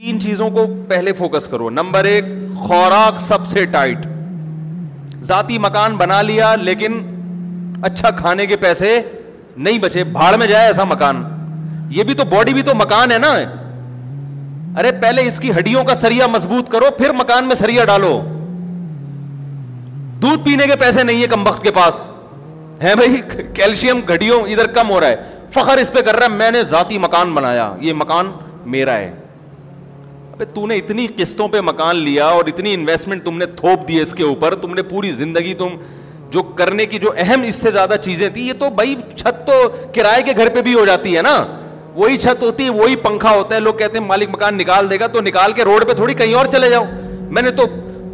تین چیزوں کو پہلے فوکس کرو. نمبر 1, خوراک سب سے ٹائٹ. ذاتی مکان بنا لیا لیکن اچھا کھانے کے پیسے نہیں بچے, بھاڑ میں جائے ایسا مکان. یہ بھی تو باڈی بھی تو مکان ہے نا. ارے پہلے اس کی ہڈیوں کا سریا مضبوط کرو, پھر مکان میں سریا ڈالو. دودھ پینے کے پیسے نہیں ہے کمبخت کے پاس ہے بھائی, کیلشیم ہڈیوں ادھر کم ہو رہا ہے, فخر اس پہ کر رہا ہے میں نے ذاتی مکان بنایا, یہ مکان میرا ہے. ابے تو نے اتنی قسطوں پہ مکان لیا اور اتنی انویسٹمنٹ تم نے تھوپ دی اس کے اوپر, تم نے پوری زندگی تم جو کرنے کی جو اہم اس سے زیادہ چیزیں تھی, یہ تو بھائی چھت تو کرائے کے گھر پہ بھی ہو جاتی ہے نا, وہی چھت ہوتی ہے, وہی پنکھا ہوتا ہے. لوگ کہتے ہیں مالک مکان نکال دے گا, تو نکال کے روڈ پہ تھوڑی کہیں اور چلے جاؤ. میں نے تو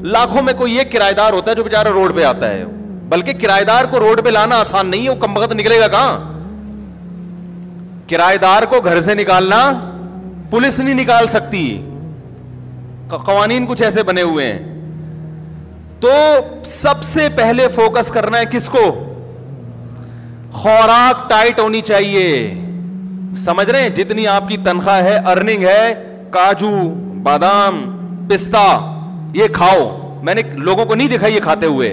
لاکھوں میں کوئی ایک کرایہ دار ہوتا ہے جو بیچارہ روڈ پہ آتا ہے, بلکہ کرایہ دار کو روڈ پہ لانا آسان نہیں ہے, وہ کم وقت نکلے گا کہاں. کرایہ دار کو گھر سے نکالنا پولیس نہیں نکال سکتی, قوانین کچھ ایسے بنے ہوئے ہیں. تو سب سے پہلے فوکس کرنا ہے کس کو, خوراک ٹائٹ ہونی چاہیے. سمجھ رہے ہیں, جتنی آپ کی تنخواہ ہے, ارننگ ہے, کاجو بادام پستہ یہ کھاؤ. میں نے لوگوں کو نہیں دیکھا یہ کھاتے ہوئے.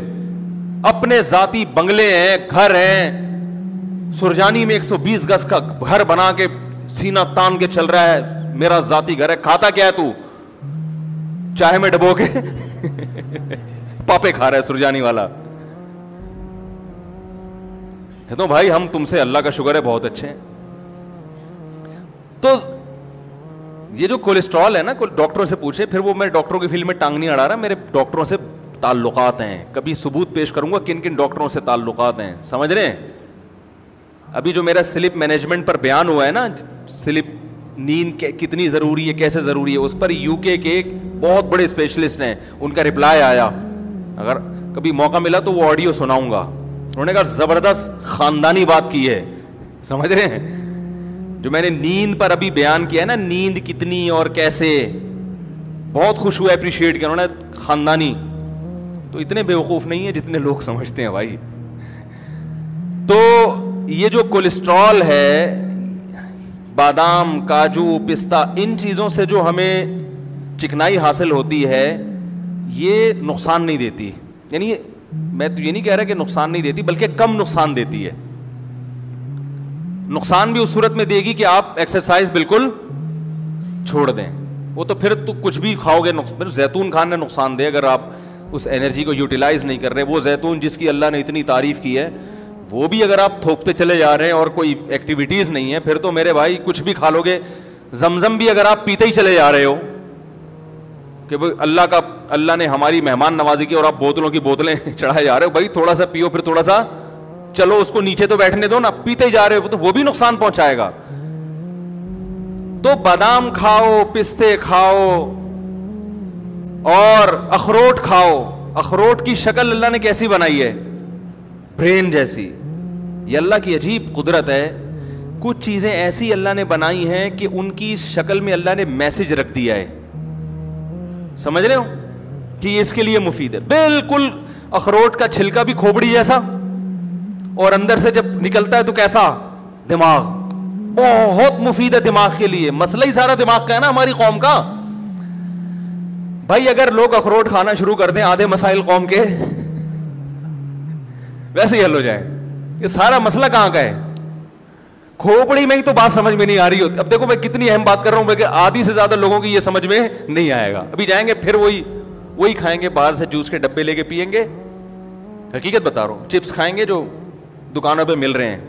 اپنے ذاتی بنگلے ہیں, گھر ہیں, سرجانی میں 120 گز کا گھر بنا کے سینہ تان کے چل رہا ہے, میرا ذاتی گھر ہے. کھاتا کیا ہے تو, چائے میں ڈبو کے پاپے کھا رہا ہے سرجانی والا. کہتا ہوں بھائی ہم تم سے اللہ کا شکر ہے بہت اچھے ہیں. تو یہ جو کولیسٹرول ہے نا, ڈاکٹروں سے پوچھے, پھر وہ میں ڈاکٹروں کی فیلڈ میں ٹانگ نہیں اڑا رہا, میرے ڈاکٹروں سے تعلقات ہیں, کبھی ثبوت پیش کروں گا کن کن ڈاکٹروں سے تعلقات ہیں. سمجھ رہے ہیں, ابھی جو میرا سلپ مینجمنٹ پر بیان ہوا ہے نا, سلپ نیند کتنی ضروری ہے, کیسے ضروری ہے, اس پر یو کے ایک بہت بڑے اسپیشلسٹ ہیں, ان کا رپلائی آیا, اگر کبھی موقع ملا تو وہ آڈیو سناؤں گا. انہوں نے کہا زبردست خاندانی بات کی ہے. سمجھ رہے ہیں, جو میں نے نیند پر ابھی بیان کیا ہے نا, نیند کتنی اور کیسے, بہت خوش ہوا, اپریشیٹ کیا انہوں نے. خاندانی تو اتنے بیوقوف نہیں ہیں جتنے لوگ سمجھتے ہیں بھائی. تو یہ جو کولیسٹرول ہے, بادام کاجو پستہ, ان چیزوں سے جو ہمیں چکنائی حاصل ہوتی ہے, یہ نقصان نہیں دیتی. یعنی میں تو یہ نہیں کہہ رہا کہ نقصان نہیں دیتی, بلکہ کم نقصان دیتی ہے. نقصان بھی اس صورت میں دے گی کہ آپ ایکسرسائز بالکل چھوڑ دیں, وہ تو پھر تو کچھ بھی کھاؤ گے. زیتون کھانا نقصان دے اگر آپ اس انرجی کو یوٹیلائز نہیں کر رہے. وہ زیتون جس کی اللہ نے اتنی تعریف کی ہے, وہ بھی اگر آپ تھوکتے چلے جا رہے ہیں اور کوئی ایکٹیویٹیز نہیں ہے, پھر تو میرے بھائی کچھ بھی کھا لو گے. زمزم بھی اگر آپ پیتے ہی چلے جا رہے ہو کہ اللہ نے ہماری مہمان نوازی کی, اور آپ بوتلوں کی بوتلیں چڑھائے جا رہے ہو, بھائی تھوڑا سا پیو, پھر تھوڑا سا چلو اس کو نیچے تو بیٹھنے دو نا, پیتے ہی جا رہے ہو تو وہ بھی نقصان پہنچائے گا. تو بادام کھاؤ, پستے کھاؤ, اور اخروٹ کھاؤ. اخروٹ کی شکل اللہ نے کیسی بنائی ہے, برین جیسی. یہ اللہ کی عجیب قدرت ہے. کچھ چیزیں ایسی اللہ نے بنائی ہیں کہ ان کی شکل میں اللہ نے میسج رکھ دیا ہے. سمجھ رہے ہو کہ یہ اس کے لیے مفید ہے. بالکل اخروٹ کا چھلکا بھی کھوپڑی جیسا, اور اندر سے جب نکلتا ہے تو کیسا, دماغ. بہت مفید ہے دماغ کے لیے. مسئلہ ہی سارا دماغ کا ہے نا ہماری قوم کا. بھائی اگر لوگ اخروٹ کھانا شروع کر دیں, آدھے مسائل قوم کے ویسے ہی حل ہو جائے. یہ سارا مسئلہ کہاں کا ہے, کھوپڑی میں ہی تو بات سمجھ میں نہیں آ رہی ہوتی. اب دیکھو میں کتنی اہم بات کر رہا ہوں, کہ آدھی سے زیادہ لوگوں کی یہ سمجھ میں نہیں آئے گا. ابھی جائیں گے پھر وہی کھائیں گے, باہر سے جوس کے ڈبے لے کے پیئیں گے. حقیقت بتا رہا ہوں, چپس کھائیں گے جو دکانوں پہ مل رہے ہیں,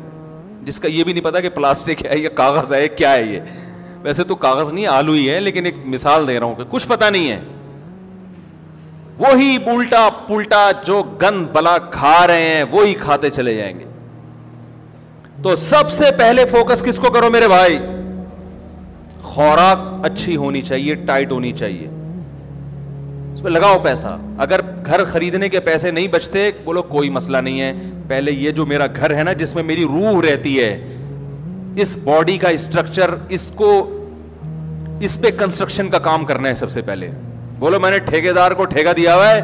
جس کا یہ بھی نہیں پتا کہ پلاسٹک ہے یا کاغذ ہے, کیا ہے یہ. ویسے تو کاغذ نہیں, آلو ہی ہے, لیکن ایک مثال دے رہا ہوں کہ کچھ پتا نہیں ہے. وہی الٹا پلٹا جو گند بلا کھا رہے ہیں وہی کھاتے چلے جائیں گے. تو سب سے پہلے فوکس کس کو کرو میرے بھائی, خوراک اچھی ہونی چاہیے, ٹائٹ ہونی چاہیے, اس پہ لگاؤ پیسہ. اگر گھر خریدنے کے پیسے نہیں بچتے, بولو کوئی مسئلہ نہیں ہے, پہلے یہ جو میرا گھر ہے نا جس میں میری روح رہتی ہے, اس باڈی کا اسٹرکچر, اس پہ کنسٹرکشن کا کام کرنا ہے سب سے پہلے. بولو میں نے ٹھیکیدار کو ٹھیکہ دیا ہوا ہے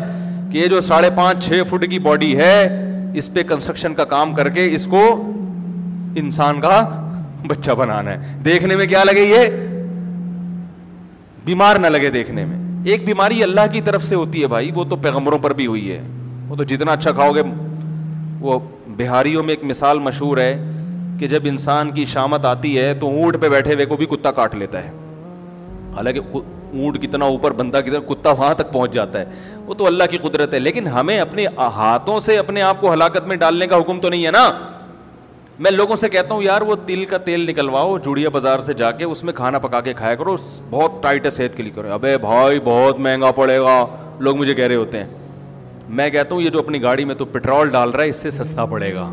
کہ یہ جو 5.5-6 فٹ کی باڈی ہے, اس پہ کنسٹرکشن کا کام کر کے اس کو انسان کا بچہ بنانا ہے. دیکھنے میں کیا لگے, یہ بیمار نہ لگے دیکھنے میں. ایک بیماری اللہ کی طرف سے ہوتی ہے بھائی, وہ تو پیغمبروں پر بھی ہوئی ہے. وہ تو جتنا اچھا کھاؤ گے. وہ بہاریوں میں ایک مثال مشہور ہے کہ جب انسان کی شامت آتی ہے تو اونٹ پہ بیٹھے ہوئے کو بھی کتا کاٹ لیتا ہے. حالانکہ اونٹ کتنا اوپر, بندہ کتنا, کتا وہاں تک پہنچ جاتا ہے. وہ تو اللہ کی قدرت ہے. لیکن ہمیں اپنے ہاتھوں سے اپنے آپ کو ہلاکت میں ڈالنے کا حکم تو نہیں ہے نا. میں لوگوں سے کہتا ہوں یار وہ تل کا تیل نکلواؤ جوڑیا بازار سے جا کے, اس میں کھانا پکا کے کھایا کرو, بہت ٹائٹ ہے صحت کے لیے. کرو ابے بھائی بہت مہنگا پڑے گا, لوگ مجھے کہہ رہے ہوتے ہیں. میں کہتا ہوں یہ جو اپنی گاڑی میں تو پٹرول ڈال رہا ہے اس سے سستا پڑے گا.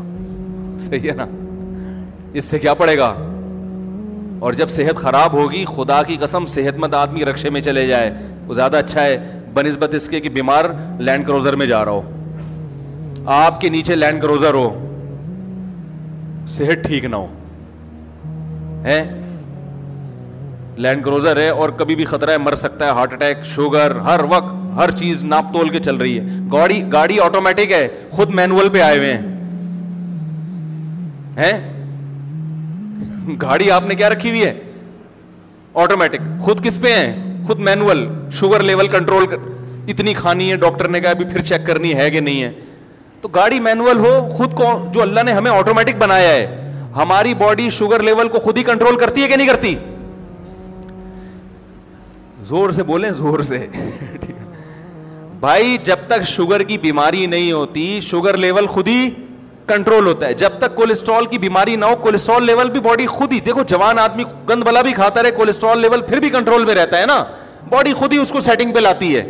صحیح ہے نا, اس سے کیا پڑے گا. اور جب صحت خراب ہوگی, خدا کی قسم صحت مند آدمی رکشے میں چلے جائے وہ زیادہ اچھا ہے بنسبت اس کے کہ بیمار لینڈ کروزر میں جا رہا ہو. آپ کے نیچے لینڈ کروزر ہو, صحت ٹھیک نہ ہو, ہے لینڈ کروزر ہے اور کبھی بھی خطرہ ہے, مر سکتا ہے, ہارٹ اٹیک, شوگر, ہر وقت ہر چیز ناپ تول کے چل رہی ہے. گاڑی آٹومیٹک ہے, خود مینول پہ آئے ہوئے ہیں. گاڑی آپ نے کیا رکھی ہوئی ہے, آٹومیٹک. خود کس پہ ہیں, خود مینول. شوگر لیول کنٹرول اتنی کھانی ہے, ڈاکٹر نے کہا ابھی پھر چیک کرنی ہے کہ نہیں ہے. تو گاڑی مینول ہو, خود کو جو اللہ نے ہمیں آٹومیٹک بنایا ہے, ہماری باڈی شوگر لیول کو خود ہی کنٹرول کرتی ہے کہ نہیں کرتی. زور سے بولیں, زور سے. بھائی جب تک شوگر کی بیماری نہیں ہوتی شوگر لیول خود ہی کنٹرول ہوتا ہے. جب تک کولیسٹرول کی بیماری نہ ہو کولیسٹرول لیول بھی باڈی خود ہی, دیکھو جوان آدمی گند بلا بھی کھاتا رہے کولیسٹرول لیول پھر بھی کنٹرول میں رہتا ہے نا, باڈی خود ہی اس کو سیٹنگ پہ لاتی ہے.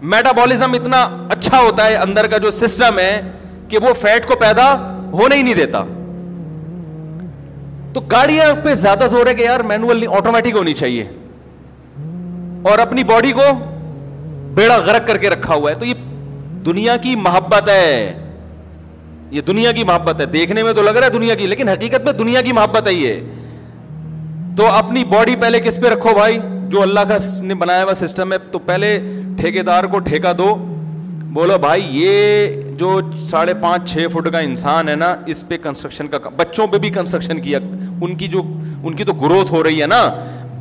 میٹابولزم اتنا اچھا ہوتا ہے اندر کا جو سسٹم ہے کہ وہ فیٹ کو پیدا ہونے ہی نہیں دیتا. تو گاڑیاں پہ زیادہ زور ہے کہ یار مینول نہیں, آٹومیٹک ہونی چاہیے, اور اپنی باڈی کو بیڑا غرق کر کے رکھا ہوا ہے. تو یہ دنیا کی محبت ہے, یہ دنیا کی محبت ہے. دیکھنے میں تو لگ رہا ہے دنیا کی, لیکن حقیقت میں دنیا کی محبت ہے یہ. تو اپنی باڈی پہلے کس پہ رکھو بھائی, جو اللہ کا نے بنایا ہوا سسٹم ہے. تو پہلے ٹھیکیدار کو ٹھیکہ دو, بولو بھائی یہ جو 5.5-6 فٹ کا انسان ہے نا, اس پہ کنسٹرکشن کا, بچوں پہ بھی کنسٹرکشن کیا, ان کی تو گروتھ ہو رہی ہے نا.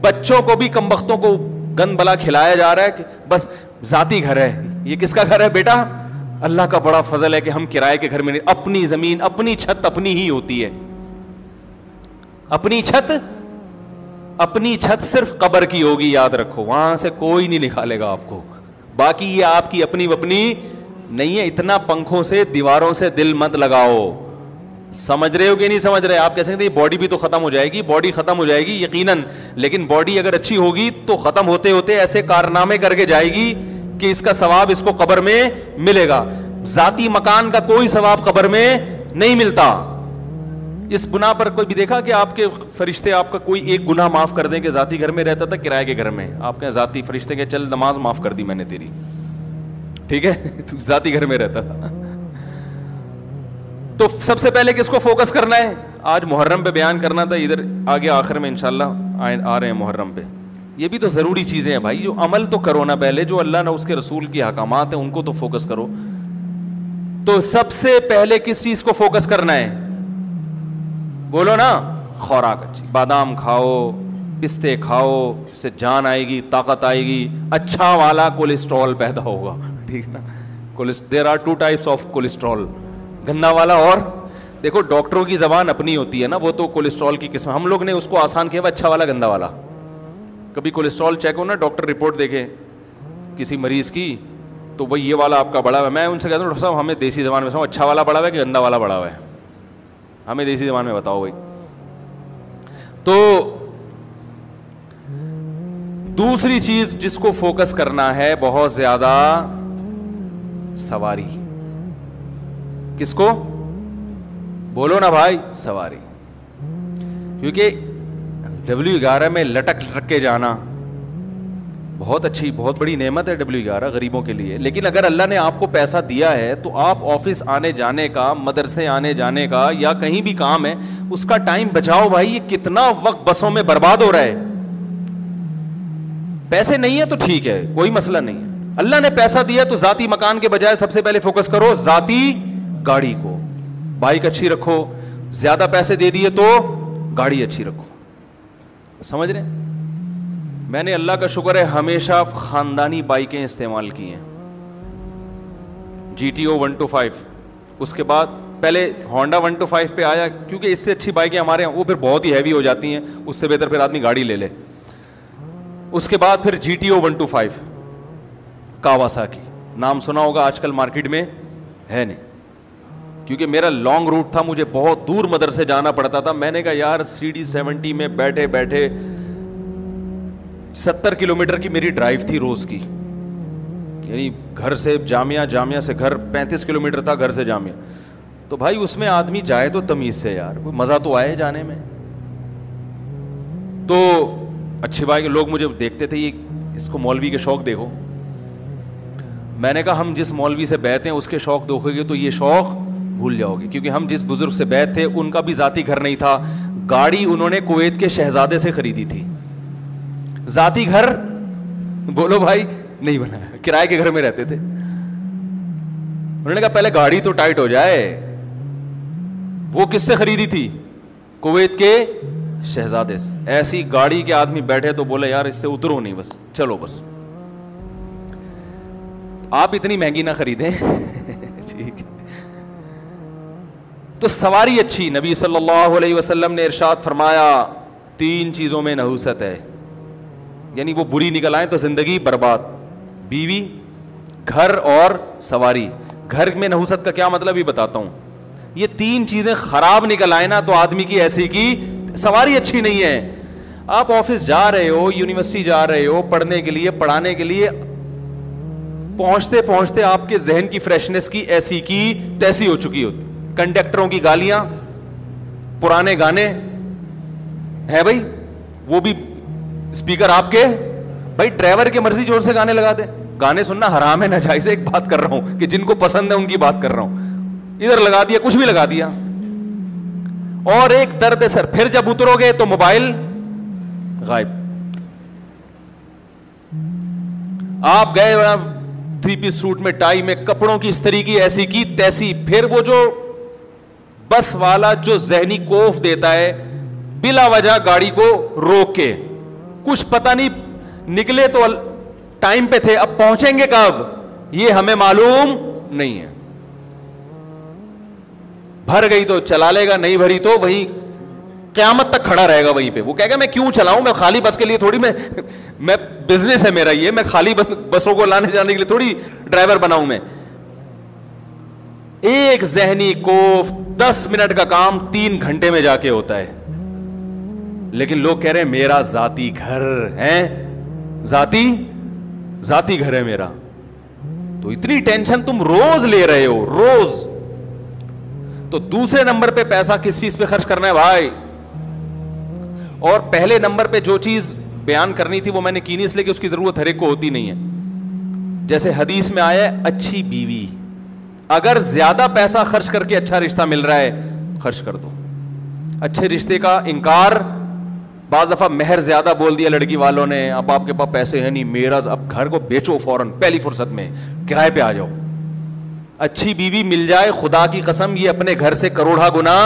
بچوں کو بھی کمبختوں کو گند بلا کھلایا جا رہا ہے کہ بس ذاتی گھر ہے. یہ کس کا گھر ہے بیٹا, اللہ کا بڑا فضل ہے کہ ہم کرائے کے گھر میں نہیں. اپنی زمین, اپنی چھت اپنی ہی ہوتی ہے. اپنی چھت صرف قبر کی ہوگی, یاد رکھو, وہاں سے کوئی نہیں نکالے گا آپ کو. باقی یہ آپ کی اپنی نہیں ہے. اتنا پنکھوں سے دیواروں سے دل مت لگاؤ. سمجھ رہے ہو کہ نہیں سمجھ رہے. آپ کہہ سکتے ہیں باڈی بھی تو ختم ہو جائے گی, باڈی ختم ہو جائے گی یقیناً, لیکن باڈی اگر اچھی ہوگی تو ختم ہوتے ہوتے ایسے کارنامے کر کے جائے گی کہ اس کا ثواب اس کو قبر میں ملے گا. ذاتی مکان کا کوئی ثواب قبر میں نہیں ملتا. اس بنا پر کوئی بھی دیکھا کہ آپ کے فرشتے آپ کا کوئی ایک گناہ معاف کر دیں کہ ذاتی گھر میں رہتا تھا کرائے کے گھر میں, آپ کے ذاتی فرشتے کہ چل نماز معاف کر دی میں نے تیری, ٹھیک ہے, تو ذاتی گھر میں رہتا تھا. تو سب سے پہلے کس کو فوکس کرنا ہے, آج محرم پہ بیان کرنا تھا, ادھر آگے آخر میں انشاءاللہ آ رہے ہیں محرم پہ. یہ بھی تو ضروری چیزیں ہیں بھائی, جو عمل تو کرو نا پہلے, جو اللہ نے اس کے رسول کی احکامات ہیں ان کو تو فوکس کرو. تو سب سے پہلے کس چیز کو فوکس کرنا ہے, بولو نا, خوراک اچھی, بادام کھاؤ, پستے کھاؤ, اس سے جان آئے گی, طاقت آئے گی, اچھا والا کولیسٹرول پیدا ہوگا, ٹھیک نا. There are 2 types of cholesterol, گندا والا اور, دیکھو ڈاکٹروں کی زبان اپنی ہوتی ہے نا, وہ تو کولیسٹرول کی قسم, ہم لوگ نے اس کو آسان کیا, اچھا والا گندا والا. کبھی کولیسٹرول چیک ہو نا, ڈاکٹر رپورٹ دیکھے کسی مریض کی, تو بھائی یہ والا آپ کا بڑا ہوا ہے. میں ان سے کہتا ہوں ڈاکٹر صاحب ہمیں دیسی زبان میں سمجھو, اچھا والا بڑا ہوا ہے کہ گندا والا بڑا ہوا ہے, ہمیں دیسی زبان میں بتاؤ بھائی. تو دوسری چیز جس کو فوکس کرنا ہے بہت زیادہ, سواری. کس کو بولو نا بھائی, سواری. کیونکہ W11 میں لٹک کے جانا بہت اچھی, بہت بڑی نعمت ہے W11 غریبوں کے لیے. لیکن اگر اللہ نے آپ کو پیسہ دیا ہے تو آپ آفس آنے جانے کا, مدرسے آنے جانے کا, یا کہیں بھی کام ہے اس کا ٹائم بچاؤ بھائی. یہ کتنا وقت بسوں میں برباد ہو رہا ہے. پیسے نہیں ہے تو ٹھیک ہے, کوئی مسئلہ نہیں ہے. اللہ نے پیسہ دیا تو ذاتی مکان کے بجائے سب سے پہلے فوکس کرو ذاتی گاڑی کو. بائک اچھی رکھو, زیادہ پیسے دے دیے تو گاڑی اچھی رکھو. سمجھ رہے ہیں, میں نے اللہ کا شکر ہے ہمیشہ خاندانی بائکیں استعمال کی ہیں, GTO 125, اس کے بعد پہلے ہونڈا 125 پہ آیا کیونکہ اس سے اچھی بائکیں ہمارے یہاں وہ پھر بہت ہی ہیوی ہو جاتی ہیں, اس سے بہتر پھر آدمی گاڑی لے لے. اس کے بعد پھر GTO 125 کاواساکی, نام سنا ہوگا, آج کل مارکیٹ میں ہے نہیں, کیونکہ میرا لانگ روٹ تھا, مجھے بہت دور مدرسے جانا پڑتا تھا. میں نے کہا یار CD70 میں بیٹھے بیٹھے 70 کلومیٹر کی میری ڈرائیو تھی روز کی, یعنی گھر سے جامعہ, جامعہ سے گھر 35 کلومیٹر تھا, گھر سے جامعہ. تو بھائی اس میں آدمی جائے تو تمیز سے یار, مزہ تو آئے جانے میں. تو اچھی بات, لوگ مجھے دیکھتے تھے یہ اس کو مولوی کے شوق دیکھو. میں نے کہا ہم جس مولوی سے بیعت ہیں اس کے شوق دیکھو گے تو یہ شوق بھول جاؤ گے, کیونکہ ہم جس بزرگ سے بیعت تھے ان کا بھی ذاتی گھر نہیں تھا, گاڑی انہوں نے کویت کے شہزادے سے خریدی تھی, ذاتی گھر بولو بھائی نہیں بنایا, کرائے کے گھر میں رہتے تھے. انہوں نے کہا پہلے گاڑی تو ٹائٹ ہو جائے. وہ کس سے خریدی تھی؟ کویت کے شہزادے سے. ایسی گاڑی کے آدمی بیٹھے تو بولے یار اس سے اترو نہیں, بس چلو بس. آپ اتنی مہنگی نہ خریدیں ٹھیک ہے. تو سواری اچھی, نبی صلی اللہ علیہ وسلم نے ارشاد فرمایا 3 چیزوں میں نحوست ہے, یعنی وہ بری نکل آئیں تو زندگی برباد, بیوی, گھر اور سواری. گھر میں نحوست کا کیا مطلب یہ بتاتا ہوں. یہ 3 چیزیں خراب نکل آئے نا تو آدمی کی ایسی کی سواری اچھی نہیں ہے. آپ آفس جا رہے ہو, یونیورسٹی جا رہے ہو پڑھنے کے لیے, پڑھانے کے لیے, پہنچتے پہنچتے آپ کے ذہن کی فریشنس کی ایسی کی تیسی ہو چکی ہوتی. کنڈکٹروں کی گالیاں, پرانے گانے ہیں بھائی, وہ بھی اسپیکر آپ کے, بھائی ڈرائیور کے مرضی جوڑ سے گانے لگا دے. گانے سننا حرام ہے, ناجائز ہے, ایک بات کر رہا ہوں کہ جن کو پسند ہے ان کی بات کر رہا ہوں. ادھر لگا دیا, کچھ بھی لگا دیا. اور ایک درد سر, پھر جب اترو گے تو موبائل غائب. آپ گئے 3 پیس سوٹ میں, ٹائی میں, کپڑوں کی استری کی ایسی کی تیسی. پھر وہ جو بس والا جو ذہنی کوف دیتا ہے بلا وجہ گاڑی کو روک کے, کچھ پتہ نہیں, نکلے تو ٹائم پہ تھے, اب پہنچیں گے کب یہ ہمیں معلوم نہیں ہے. بھر گئی تو چلا لے گا, نہیں بھری تو وہی قیامت تک کھڑا رہے گا وہیں پہ. وہ کہے گا میں کیوں چلاؤں, میں خالی بس کے لیے تھوڑی, میں بزنس ہے میرا یہ, میں خالی بسوں کو لانے جانے کے لیے تھوڑی ڈرائیور بناؤں میں. ایک ذہنی کوف 10 منٹ کا کام 3 گھنٹے میں جا کے ہوتا ہے. لیکن لوگ کہہ رہے ہیں میرا ذاتی گھر ہے, ذاتی گھر ہے میرا. تو اتنی ٹینشن تم روز لے رہے ہو, روز. تو دوسرے نمبر پہ پیسہ کس چیز پہ خرچ کرنا ہے بھائی, اور پہلے نمبر پہ جو چیز بیان کرنی تھی وہ میں نے کی نہیں, اس لیے کہ اس کی ضرورت ہر ایک کو ہوتی نہیں ہے. جیسے حدیث میں آیا ہے اچھی بیوی, اگر زیادہ پیسہ خرچ کر کے اچھا رشتہ مل رہا ہے خرچ کر دو. اچھے رشتے کا انکار, بعض دفعہ مہر زیادہ بول دیا لڑکی والوں نے, اب آپ کے پاس پیسے ہیں نہیں, میرا اب گھر کو بیچو فوراً پہلی فرصت میں, کرائے پہ آ جاؤ. اچھی بیوی مل جائے, خدا کی قسم یہ اپنے گھر سے کروڑا گنا,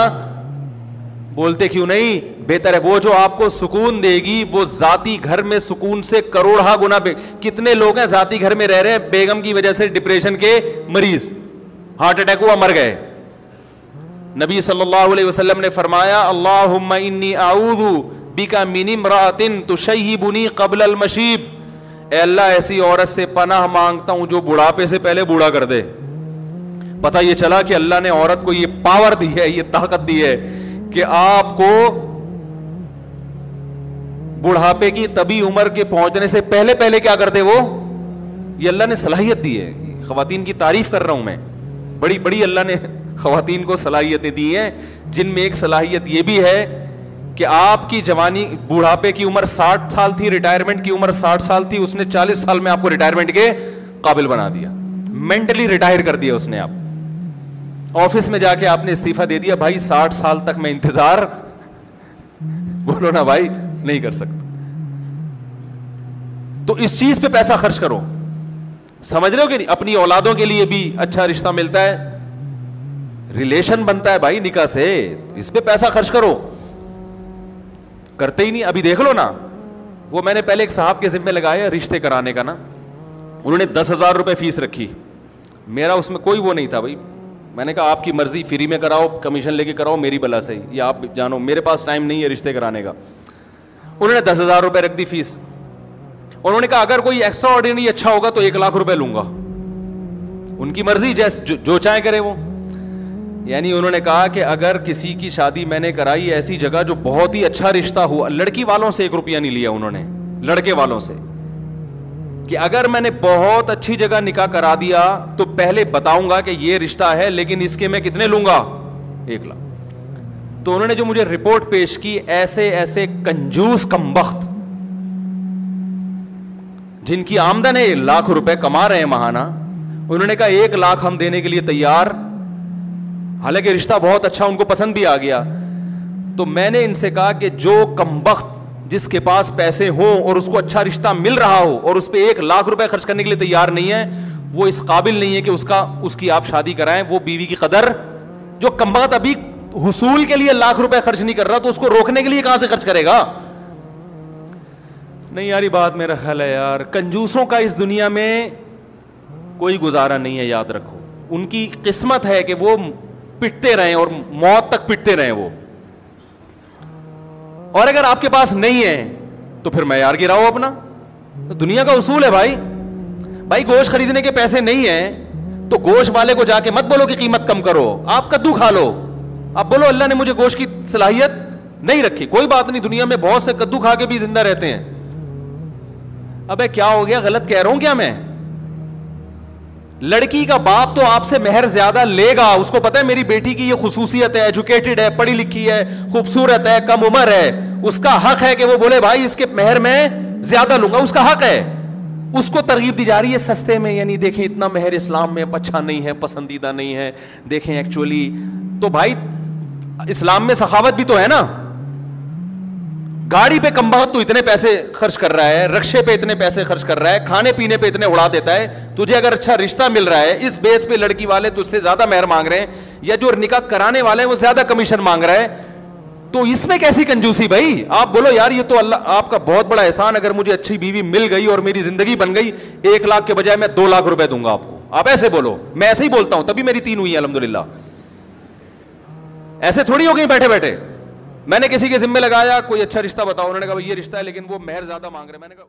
بولتے کیوں نہیں, بہتر ہے. وہ جو آپ کو سکون دے گی وہ ذاتی گھر میں سکون سے کروڑا گنا. کتنے لوگ ہیں ذاتی گھر میں رہ رہے ہیں, بیگم کی وجہ سے ڈپریشن کے مریض, ہارٹ اٹیک ہوا مر گئے. نبی صلی اللہ علیہ وسلم نے فرمایا اللہم انی اعوذ بک من امرأۃ تشیبنی قبل المشیب, اے اللہ ایسی عورت سے پناہ مانگتا ہوں جو بڑھاپے سے پہلے بوڑھا کر دے. پتہ یہ چلا کہ اللہ نے عورت کو یہ پاور دی ہے, یہ طاقت دی ہے کہ آپ کو بڑھاپے کی طبی عمر کے پہنچنے سے پہلے کیا کرتے وہ, یہ اللہ نے صلاحیت دی ہے. خواتین کی تعریف کر رہا ہوں میں, بڑی بڑی اللہ نے خواتین کو صلاحیتیں دی ہیں, جن میں ایک صلاحیت یہ بھی ہے کہ آپ کی جوانی, بڑھاپے کی عمر 60 سال تھی, ریٹائرمنٹ کی عمر 60 سال تھی, اس نے 40 سال میں آپ کو ریٹائرمنٹ کے قابل بنا دیا, مینٹلی ریٹائر کر دیا اس نے. آپ آفس میں جا کے آپ نے استعفیٰ دے دیا, بھائی 60 سال تک میں انتظار, بولو نا بھائی, نہیں کر سکتا. تو اس چیز پہ پیسہ خرچ کرو, سمجھ رہے ہو کہ نہیں. اپنی اولادوں کے لیے بھی اچھا رشتہ ملتا ہے, ریلیشن بنتا ہے بھائی نکاح سے, اس پہ پیسہ خرچ کرو. کرتے ہی نہیں. ابھی دیکھ لو نا, وہ میں نے پہلے ایک صاحب کے ذمہ لگایا رشتے کرانے کا نا, انہوں نے 10,000 روپے فیس رکھی, میرا اس میں کوئی وہ نہیں تھا بھائی, میں نے کہا آپ کی مرضی, فری میں کراؤ, کمیشن لے کے کراؤ, میری بلا سے, یہ آپ جانو, میرے پاس ٹائم نہیں ہے رشتے کرانے کا. انہوں نے 10,000 روپے رکھ دی فیس. انہوں نے کہا اگر کوئی ایکسٹرا آرڈینری اچھا ہوگا تو 1,00,000 روپے لوں گا. ان کی مرضی, جیسے جو چاہے کرے وہ. یعنی انہوں نے کہا کہ اگر کسی کی شادی میں نے کرائی ایسی جگہ جو بہت ہی اچھا رشتہ ہوا, لڑکی والوں سے 1 روپیہ نہیں لیا انہوں نے, لڑکے والوں سے, کہ اگر میں نے بہت اچھی جگہ نکاح کرا دیا تو پہلے بتاؤں گا کہ یہ رشتہ ہے, لیکن اس کے میں کتنے لوں گا, 1,00,000. تو انہوں نے جو مجھے رپورٹ پیش کی, ایسے ایسے کنجوس کمبخت جن کی آمدن ہے 1,00,000 روپے کما رہے ہیں ماہانہ, انہوں نے کہا 1,00,000 ہم دینے کے لیے تیار, حالانکہ رشتہ بہت اچھا, ان کو پسند بھی آ گیا. تو میں نے ان سے کہا کہ جو کمبخت جس کے پاس پیسے ہوں اور اس کو اچھا رشتہ مل رہا ہو اور اس پہ 1,00,000 روپے خرچ کرنے کے لیے تیار نہیں ہے, وہ اس قابل نہیں ہے کہ اس کی آپ شادی کرائیں. وہ بیوی کی قدر, جو کمبخت ابھی حصول کے لیے 1,00,000 روپے خرچ نہیں کر رہا تو اس کو روکنے کے لیے کہاں سے خرچ کرے گا. نہیں یار یہ بات میرا خیال ہے یار, کنجوسوں کا اس دنیا میں کوئی گزارا نہیں ہے, یاد رکھو. ان کی قسمت ہے کہ وہ پٹتے رہیں اور موت تک پٹتے رہیں وہ. اور اگر آپ کے پاس نہیں ہے تو پھر معیار گراؤ اپنا. دنیا کا اصول ہے بھائی گوشت خریدنے کے پیسے نہیں ہیں تو گوشت والے کو جا کے مت بولو کہ قیمت کم کرو, آپ کدو کھا لو. آپ بولو اللہ نے مجھے گوشت کی صلاحیت نہیں رکھی, کوئی بات نہیں, دنیا میں بہت سے کدو کھا کے بھی زندہ رہتے ہیں. ابے کیا ہو گیا, غلط کہہ رہا ہوں کیا میں؟ لڑکی کا باپ تو آپ سے مہر زیادہ لے گا, اس کو پتا ہے میری بیٹی کی یہ خصوصیت ہے, ایجوکیٹڈ ہے, پڑھی لکھی ہے, خوبصورت ہے, کم عمر ہے, اس کا حق ہے کہ وہ بولے بھائی اس کے مہر میں زیادہ لوں گا, اس کا حق ہے. اس کو ترغیب دی جا رہی ہے سستے میں, یعنی دیکھیں اتنا مہر اسلام میں اچھا نہیں ہے, پسندیدہ نہیں ہے, دیکھیں ایکچولی. تو بھائی اسلام میں سخاوت بھی تو ہے نا. گاڑی پہ کمبخت تو اتنے پیسے خرچ کر رہا ہے, رکشے پہ اتنے پیسے خرچ کر رہا ہے, کھانے پینے پہ اتنے اڑا دیتا ہے, تجھے اگر اچھا رشتہ مل رہا ہے اس بیس پہ لڑکی والے تجھ سے زیادہ مہر مانگ رہے ہیں, یا جو نکاح کرانے والے ہیں وہ زیادہ کمیشن مانگ رہا ہے, تو اس میں کیسی کنجوسی بھائی؟ آپ بولو یار یہ تو اللہ آپ کا بہت بڑا احسان, اگر مجھے اچھی بیوی مل گئی اور میری زندگی بن گئی, 1,00,000 کے بجائے میں 2,00,000 روپے دوں گا آپ کو. آپ ایسے بولو, میں ایسے ہی بولتا ہوں, تبھی میری 3 ہوئی ہیں الحمدللہ. ایسے تھوڑی ہو گئی بیٹھے بیٹھے. میں نے کسی کے ذمہ لگایا کوئی اچھا رشتہ بتاؤ, انہوں نے کہا یہ رشتہ ہے لیکن وہ مہر زیادہ مانگ رہے ہیں. میں نے کہا